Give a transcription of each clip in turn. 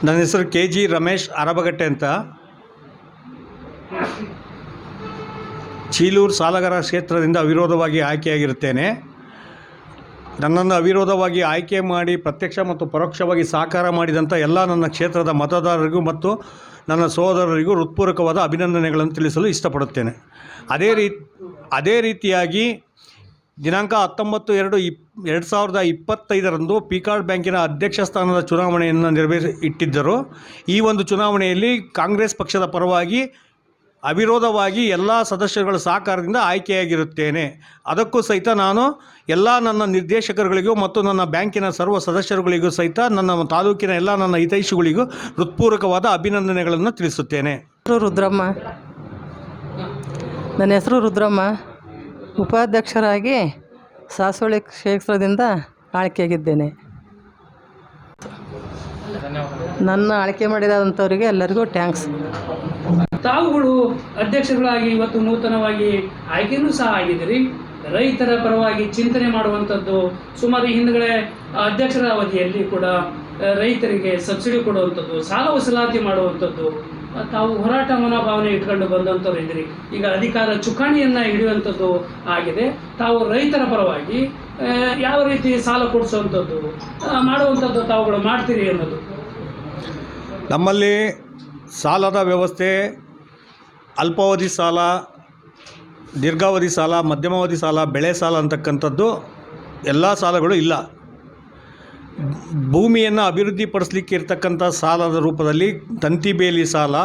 ನನ್ನ ಹೆಸರು KG ರಮೇಶ್ ಅರಬಗಟ್ಟೆ ಅಂತ. ಚೀಲೂರು ಸಾಲಗಾರ ಕ್ಷೇತ್ರದಿಂದ ಅವಿರೋಧವಾಗಿ ಆಯ್ಕೆಯಾಗಿರುತ್ತೇನೆ. ನನ್ನನ್ನು ಅವಿರೋಧವಾಗಿ ಆಯ್ಕೆ ಮಾಡಿ ಪ್ರತ್ಯಕ್ಷ ಮತ್ತು ಪರೋಕ್ಷವಾಗಿ ಸಹಕಾರ ಮಾಡಿದಂಥ ಎಲ್ಲ ನನ್ನ ಕ್ಷೇತ್ರದ ಮತದಾರರಿಗೂ ಮತ್ತು ನನ್ನ ಸಹೋದರರಿಗೂ ಹೃತ್ಪೂರ್ವಕವಾದ ಅಭಿನಂದನೆಗಳನ್ನು ತಿಳಿಸಲು ಇಷ್ಟಪಡುತ್ತೇನೆ. ಅದೇ ರೀತಿಯಾಗಿ ದಿನಾಂಕ 19/2/2025 ಪಿಕಾರ್ಡ್ ಬ್ಯಾಂಕಿನ ಅಧ್ಯಕ್ಷ ಸ್ಥಾನದ ಚುನಾವಣೆಯನ್ನು ಇಟ್ಟಿದ್ದರು. ಈ ಒಂದು ಚುನಾವಣೆಯಲ್ಲಿ ಕಾಂಗ್ರೆಸ್ ಪಕ್ಷದ ಪರವಾಗಿ ಅವಿರೋಧವಾಗಿ ಎಲ್ಲ ಸದಸ್ಯರುಗಳ ಸಹಕಾರದಿಂದ ಆಯ್ಕೆಯಾಗಿರುತ್ತೇನೆ. ಅದಕ್ಕೂ ಸಹಿತ ನಾನು ಎಲ್ಲ ನನ್ನ ನಿರ್ದೇಶಕರುಗಳಿಗೂ ಮತ್ತು ನನ್ನ ಬ್ಯಾಂಕಿನ ಸರ್ವ ಸದಸ್ಯರುಗಳಿಗೂ ಸಹಿತ ನನ್ನ ತಾಲೂಕಿನ ಎಲ್ಲ ನನ್ನ ಹಿತೈಷಿಗಳಿಗೂ ಹೃತ್ಪೂರ್ವಕವಾದ ಅಭಿನಂದನೆಗಳನ್ನು ತಿಳಿಸುತ್ತೇನೆ. ರುದ್ರಮ್ಮ, ನನ್ನ ಹೆಸರು ರುದ್ರಮ್ಮ. ಉಪಾಧ್ಯಕ್ಷರಾಗಿ ಸಾಸೋಳಿ ಕ್ಷೇತ್ರದಿಂದ ಆಯ್ಕೆಯಾಗಿದ್ದೇನೆ. ನನ್ನ ಆಯ್ಕೆ ಮಾಡಿದಂಥವರಿಗೆ ಎಲ್ಲರಿಗೂ ಟ್ಯಾಂಕ್ಸ್. ತಾವುಗಳು ಅಧ್ಯಕ್ಷಗಳಾಗಿ ಇವತ್ತು ನೂತನವಾಗಿ ಆಯ್ಕೆಯೂ ಸಹ ಆಗಿದ್ದೀರಿ. ರೈತರ ಪರವಾಗಿ ಚಿಂತನೆ ಮಾಡುವಂಥದ್ದು, ಸುಮಾರು ಹಿಂದುಗಡೆ ಅಧ್ಯಕ್ಷರ ಅವಧಿಯಲ್ಲಿ ಕೂಡ ರೈತರಿಗೆ ಸಬ್ಸಿಡಿ ಕೊಡುವಂಥದ್ದು, ಸಾಲ ವಸೂಲಾತಿ ಮಾಡುವಂಥದ್ದು, ತಾವು ಹೋರಾಟ ಮನೋಭಾವನೆ ಇಟ್ಕೊಂಡು ಬಂದಂಥವ್ರು ಇದ್ದೀರಿ. ಈಗ ಅಧಿಕಾರ ಚುಕ್ಕಾಣಿಯನ್ನು ಹಿಡಿಯುವಂಥದ್ದು ಆಗಿದೆ. ತಾವು ರೈತರ ಪರವಾಗಿ ಯಾವ ರೀತಿ ಸಾಲ ಕೊಡಿಸುವಂಥದ್ದು ಮಾಡುವಂಥದ್ದು ತಾವುಗಳು ಮಾಡ್ತೀರಿ ಅನ್ನೋದು. ನಮ್ಮಲ್ಲಿ ಸಾಲದ ವ್ಯವಸ್ಥೆ ಅಲ್ಪಾವಧಿ ಸಾಲ, ದೀರ್ಘಾವಧಿ ಸಾಲ, ಮಧ್ಯಮಾವಧಿ ಸಾಲ, ಬೆಳೆ ಸಾಲ ಅಂತಕ್ಕಂಥದ್ದು ಎಲ್ಲ ಸಾಲಗಳು ಇಲ್ಲ. ಭೂಮಿಯನ್ನು ಅಭಿವೃದ್ಧಿಪಡಿಸಲಿಕ್ಕೆ ಇರ್ತಕ್ಕಂಥ ಸಾಲದ ರೂಪದಲ್ಲಿ ತಂತಿ ಬೇಲಿ ಸಾಲ,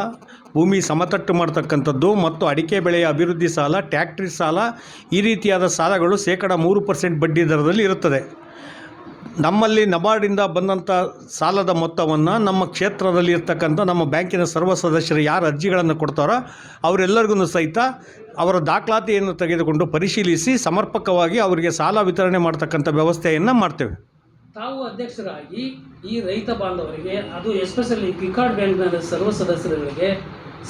ಭೂಮಿ ಸಮತಟ್ಟು ಮಾಡ್ತಕ್ಕಂಥದ್ದು ಮತ್ತು ಅಡಿಕೆ ಬೆಳೆಯ ಅಭಿವೃದ್ಧಿ ಸಾಲ, ಟ್ಯಾಕ್ಟ್ರಿ ಸಾಲ, ಈ ರೀತಿಯಾದ ಸಾಲಗಳು 3% ಬಡ್ಡಿ ದರದಲ್ಲಿ ಇರುತ್ತದೆ. ನಮ್ಮಲ್ಲಿ ನಬಾರ್ಡಿಂದ ಬಂದಂಥ ಸಾಲದ ಮೊತ್ತವನ್ನು ನಮ್ಮ ಕ್ಷೇತ್ರದಲ್ಲಿ ಇರ್ತಕ್ಕಂಥ ನಮ್ಮ ಬ್ಯಾಂಕಿನ ಸರ್ವ ಸದಸ್ಯರು ಯಾರು ಅರ್ಜಿಗಳನ್ನು ಕೊಡ್ತಾರೋ ಅವರೆಲ್ಲರಿಗೂ ಸಹಿತ ಅವರ ದಾಖಲಾತಿಯನ್ನು ತೆಗೆದುಕೊಂಡು ಪರಿಶೀಲಿಸಿ ಸಮರ್ಪಕವಾಗಿ ಅವರಿಗೆ ಸಾಲ ವಿತರಣೆ ಮಾಡ್ತಕ್ಕಂಥ ವ್ಯವಸ್ಥೆಯನ್ನು ಮಾಡ್ತೇವೆ. ತಾವು ಅಧ್ಯಕ್ಷರಾಗಿ ಈ ರೈತ ಬಾಂಧವರಿಗೆ, ಅದು ಎಸ್ಪೆಷಲಿ ಪಿಕಾರ್ಡ್ ಬ್ಯಾಂಕ್ನ ಸರ್ವ ಸದಸ್ಯರುಗಳಿಗೆ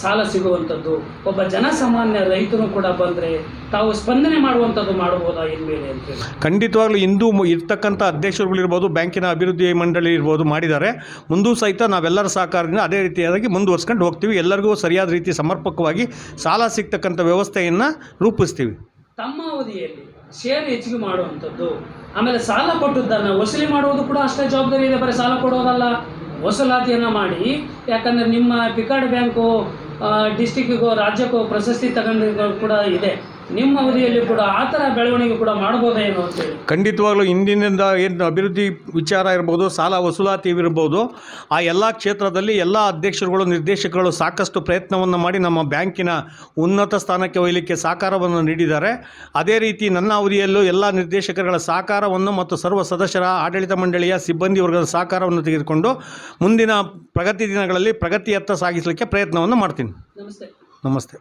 ಸಾಲ ಸಿಗುವಂಥದ್ದು, ಒಬ್ಬ ಜನಸಾಮಾನ್ಯ ರೈತನು ಕೂಡ ಬಂದರೆ ತಾವು ಸ್ಪಂದನೆ ಮಾಡುವಂಥದ್ದು ಮಾಡಬಹುದಾ ಇನ್ಮೇಲೆ ಅಂತೇಳಿ? ಖಂಡಿತವಾಗ್ಲೂ ಇಂದು ಇರ್ತಕ್ಕಂಥ ಅಧ್ಯಕ್ಷರುಗಳಿರ್ಬೋದು, ಬ್ಯಾಂಕಿನ ಅಭಿವೃದ್ಧಿ ಮಂಡಳಿ ಇರ್ಬೋದು ಮಾಡಿದ್ದಾರೆ. ಮುಂದೂ ಸಹಿತ ನಾವೆಲ್ಲರ ಸಹಕಾರದಿಂದ ಅದೇ ರೀತಿಯಾಗಿ ಮುಂದುವರ್ಸ್ಕೊಂಡು ಹೋಗ್ತೀವಿ. ಎಲ್ಲರಿಗೂ ಸರಿಯಾದ ರೀತಿ ಸಮರ್ಪಕವಾಗಿ ಸಾಲ ಸಿಗ್ತಕ್ಕಂಥ ವ್ಯವಸ್ಥೆಯನ್ನು ರೂಪಿಸ್ತೀವಿ. ತಮ್ಮ ಅವಧಿಯಲ್ಲಿ ಶೇರ್ ಹೆಚ್ಚಿಗೆ ಮಾಡುವಂಥದ್ದು, ಆಮೇಲೆ ಸಾಲ ಕೊಟ್ಟದ್ದನ್ನು ವಸೂಲಿ ಮಾಡುವುದು ಕೂಡ ಅಷ್ಟೇ ಜವಾಬ್ದಾರಿ ಇದೆ. ಬರೀ ಸಾಲ ಕೊಡೋದಲ್ಲ, ವಸೂಲಾತಿಯನ್ನು ಮಾಡಿ. ಯಾಕಂದರೆ ನಿಮ್ಮ ಪಿಕಾರ್ಡ್ ಬ್ಯಾಂಕು ಡಿಸ್ಟಿಕ್ಕಿಗೂ ರಾಜ್ಯಕ್ಕೂ ಪ್ರಶಸ್ತಿ ತಗೊಂಡು ಕೂಡ ಇದೆ. ನಿಮ್ಮ ಅವಧಿಯಲ್ಲಿ ಕೂಡ ಆ ಥರ ಬೆಳವಣಿಗೆ ಕೂಡ ಮಾಡ್ಬೋದೇನೋ ಅಂತೇಳಿ. ಖಂಡಿತವಾಗ್ಲೂ ಇಂದಿನಿಂದ ಏನು ಅಭಿವೃದ್ಧಿ ವಿಚಾರ ಇರ್ಬೋದು, ಸಾಲ ವಸೂಲಾತಿ ಇರ್ಬೋದು, ಆ ಎಲ್ಲ ಕ್ಷೇತ್ರದಲ್ಲಿ ಎಲ್ಲ ಅಧ್ಯಕ್ಷರುಗಳು, ನಿರ್ದೇಶಕರು ಸಾಕಷ್ಟು ಪ್ರಯತ್ನವನ್ನು ಮಾಡಿ ನಮ್ಮ ಬ್ಯಾಂಕಿನ ಉನ್ನತ ಸ್ಥಾನಕ್ಕೆ ಒಯ್ಯಲಿಕ್ಕೆ ಸಹಕಾರವನ್ನು ನೀಡಿದ್ದಾರೆ. ಅದೇ ರೀತಿ ನನ್ನ ಅವಧಿಯಲ್ಲೂ ಎಲ್ಲ ನಿರ್ದೇಶಕರುಗಳ ಸಹಕಾರವನ್ನು ಮತ್ತು ಸರ್ವ ಸದಸ್ಯರ ಆಡಳಿತ ಮಂಡಳಿಯ ಸಿಬ್ಬಂದಿ ವರ್ಗದ ಸಹಕಾರವನ್ನು ತೆಗೆದುಕೊಂಡು ಮುಂದಿನ ಪ್ರಗತಿ ದಿನಗಳಲ್ಲಿ ಪ್ರಗತಿಯತ್ತ ಸಾಗಿಸಲಿಕ್ಕೆ ಪ್ರಯತ್ನವನ್ನು ಮಾಡ್ತೀನಿ. ನಮಸ್ತೆ. ನಮಸ್ತೆ.